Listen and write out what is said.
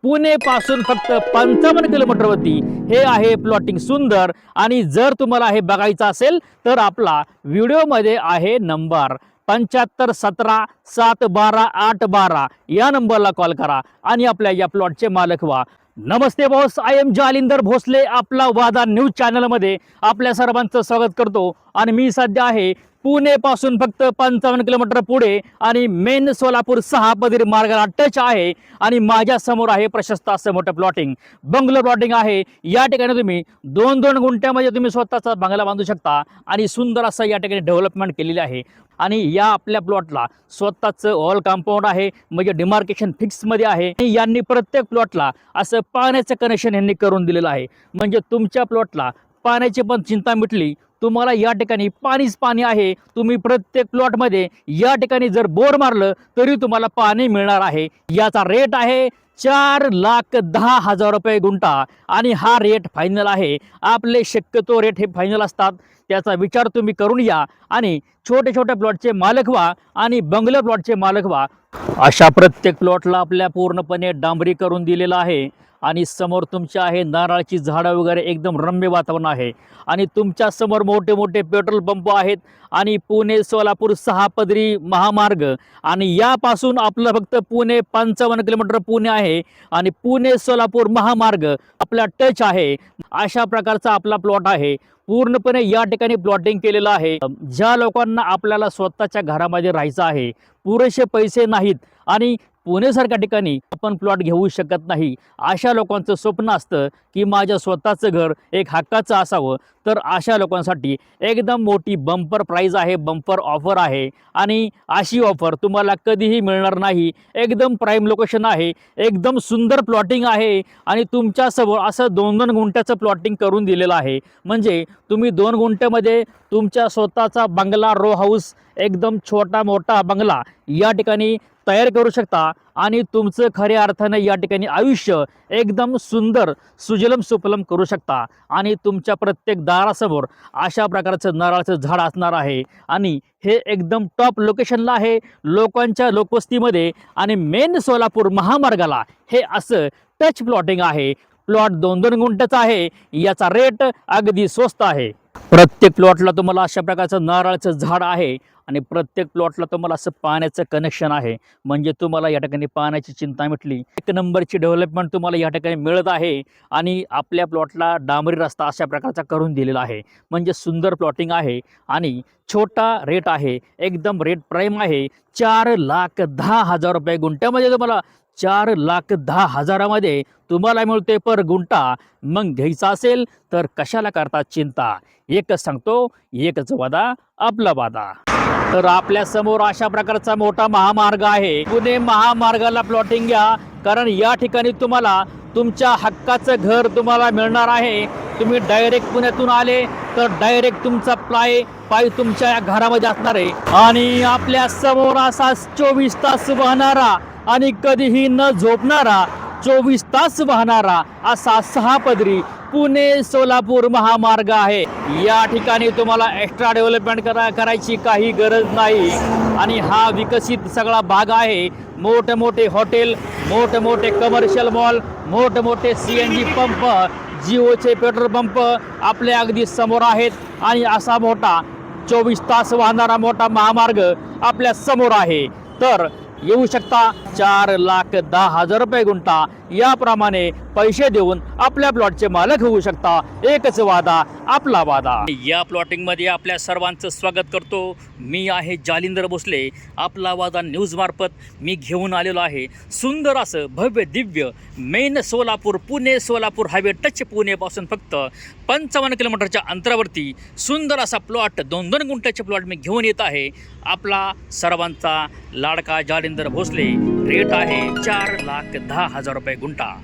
पुणे पासून फक्त 55 किलोमीटरवरती हे आहे प्लॉटिंग सुंदर। आणि जर तुम्हाला हे बघायचं असेल तर आपला व्हिडिओमध्ये आहे नंबर 7517-712-812 या नंबरला कॉल करा आणि आपल्या या प्लॉटचे मालक व्हा। नमस्ते boss, I am Jalindar Bhosale, आपला वादा न्यूज चॅनलमध्ये आपल्या सर्वांचं स्वागत करतो। आणि मी सध्या आहे पुणे पासून फक्त 55 किलोमीटर पुढे आणि मेन सोलापूर 6 पदरी मार्गाला टच आहे। आणि माझ्या समोर आहे प्रशस्त असं मोठं प्लॉटिंग, बंगलो प्लॉटिंग आहे। या ठिकाणी तुम्ही 2-2 गुंठ्यामध्ये तुम्ही स्वतःचा बंगला बांधू शकता आणि सुंदर असं या ठिकाणी डेव्हलपमेंट केलेली आहे। आणि या आपल्या प्लॉटला स्वतःचं ऑल कंपाऊंड आहे, म्हणजे डिमार्केशन फिक्समध्ये आहे। आणि यांनी प्रत्येक प्लॉटला असं पाण्याचं कनेक्शन यांनी करून दिलेलं आहे, म्हणजे तुमच्या प्लॉटला पाण्याची पण चिंता मिटली। तुम्हाला या ठिकाणी पाणीच पाणी आहे। तुम्ही प्रत्येक प्लॉटमध्ये या ठिकाणी जर बोर मारलं तरी तुम्हाला पाणी मिळणार आहे। याचा रेट आहे 4,10,000 रुपये गुंठा आणि हा रेट फायनल आहे। आपले शक्यतो रेट हे फायनल असतात, त्याचा विचार तुम्ही करून या आणि छोटे छोटे प्लॉटचे मालक व्हा आणि बंगलो प्लॉटचे मालक व्हा। अशा प्रत्येक प्लॉटला आपल्या पूर्णपणे डांबरी करून दिलेला आहे आणि समोर तुमच्या आहे नारळाची झाडं वगैरे, एकदम रम्य वातावरण आहे। आणि तुमच्या समोर मोठे मोठे पेट्रोल पंप आहेत आणि पुणे सोलापूर 6 पदरी महामार्ग। आणि यापासून आपलं फक्त पुणे 55 किलोमीटर पुणे आहे आणि पुणे सोलापूर महामार्ग आपला टच आहे। अशा प्रकारचा आपला प्लॉट आहे, पूर्णपणे या ठिकाणी प्लॉटिंग केलेलं आहे। ज्या लोकांना आपल्याला स्वतःच्या घरामध्ये राहायचं आहे, पुरेसे पैसे नाहीत आणि पुणेसारख्या ठिकाणी आपण प्लॉट घेऊ शकत नाही, अशा लोकांचं स्वप्न असतं की माझं स्वतःचं घर एक हक्काचं असावं, तर अशा लोकांसाठी एकदम मोठी बंपर प्राईज आहे, बंपर ऑफर आहे। आणि अशी ऑफर तुम्हाला कधीही मिळणार नाही। एकदम प्राईम लोकेशन आहे, एकदम सुंदर प्लॉटिंग आहे आणि तुमच्यासमोर असं 2-2 गुंठ्याचं प्लॉटिंग करून दिलेलं आहे, म्हणजे तुम्ही 2 गुंठ्यामध्ये तुमच्या स्वतःचा बंगला, रो हाऊस, एकदम छोटा मोठा बंगला या ठिकाणी तयार करू शकता आणि तुमचं खऱ्या अर्थाने या ठिकाणी आयुष्य एकदम सुंदर सुजलम सुफलम करू शकता। आणि तुमच्या प्रत्येक दारासमोर अशा प्रकारचं नारळाचं झाड असणार आहे आणि हे एकदम टॉप लोकेशनला आहे, लोकांच्या लोकवस्तीमध्ये आणि मेन सोलापूर महामार्गाला हे असं टच प्लॉटिंग आहे। प्लॉट 2-2 गुंठ्याचा आहे, याचा रेट अगदी स्वस्त आहे। प्रत्येक प्लॉटला तुम्हाला अशा प्रकारचं नारळाचं झाड आहे आणि प्रत्येक प्लॉटला तुम्हाला असं पाण्याचं कनेक्शन आहे, म्हणजे तुम्हाला या ठिकाणी पाण्याची चिंता मिटली। 1 नंबरची डेव्हलपमेंट तुम्हाला या ठिकाणी मिळत आहे आणि आपल्या प्लॉटला डांबरी रस्ता अशा प्रकारचा करून दिलेला आहे, म्हणजे सुंदर प्लॉटिंग आहे आणि छोटा रेट आहे, एकदम रेट प्राईम आहे। 4,10,000 रुपये गुंठ्यामध्ये तुम्हाला 4,10,000 तुम्हाला मिळते पर गुंठा। मग घ्यायचा असेल तर कशाला करता चिंता, एकच सांगतो, एकच वादा आपला वादा। तर आपल्या समोर अशा प्रकारचा मोठा महामार्ग आहे, पुणे महामार्गाला प्लॉटिंग घ्या, कारण या ठिकाणी तुम्हाला तुमच्या हक्काचं घर तुम्हाला मिळणार आहे। तुम्ही डायरेक्ट पुण्यातून आले तर डायरेक्ट तुमचा पाय तुमच्या या घरामध्ये असणार आहे आणि आपल्या समोर असा 24 तास वाहणारा आणि कधीही न झोपणारा 24 तास वाहणारा असा 6 पदरी पुणे सोलापूर महामार्ग आहे। या ठिकाणी तुम्हाला एक्स्ट्रा डेव्हलपमेंट करायची काही गरज नाही आणि हा विकसित सगळा भाग आहे। मोठे मोठे हॉटेल, मोठे मोठे कमर्शियल मॉल, मोठे मोठे CNG पंप, जिओचे पेट्रोल पंप आपल्या अगदी समोर आहेत आणि असा मोठा 24 तास वाहणारा मोठा महामार्ग आपल्या समोर आहे। तर येऊ शकता, 4,10,000 रुपये गुंठा याप्रमाणे पैसे देऊन आपल्या प्लॉटचे मालक होऊ शकता। एकच वादा आपला वादा। या प्लॉटिंग मध्ये आपल्या सर्वांचं स्वागत करतो। मी आहे जालिंदर भोसले, आपला वादा न्यूज मार्फत मी घेऊन आलेलो आहे सुंदर असं भव्य Divya main Solapur Pune Solapur highway touch, Pune पासून फक्त 55 किलोमीटरच्या अंतरावरती सुंदर असा प्लॉट, 2-2 गुंठ्याचे प्लॉट मी घेऊन येत आहे। आपला सर्वांचा लाडका जालिंदर भोसले। रेट आहे 4,10,000 रुपये गुंठा।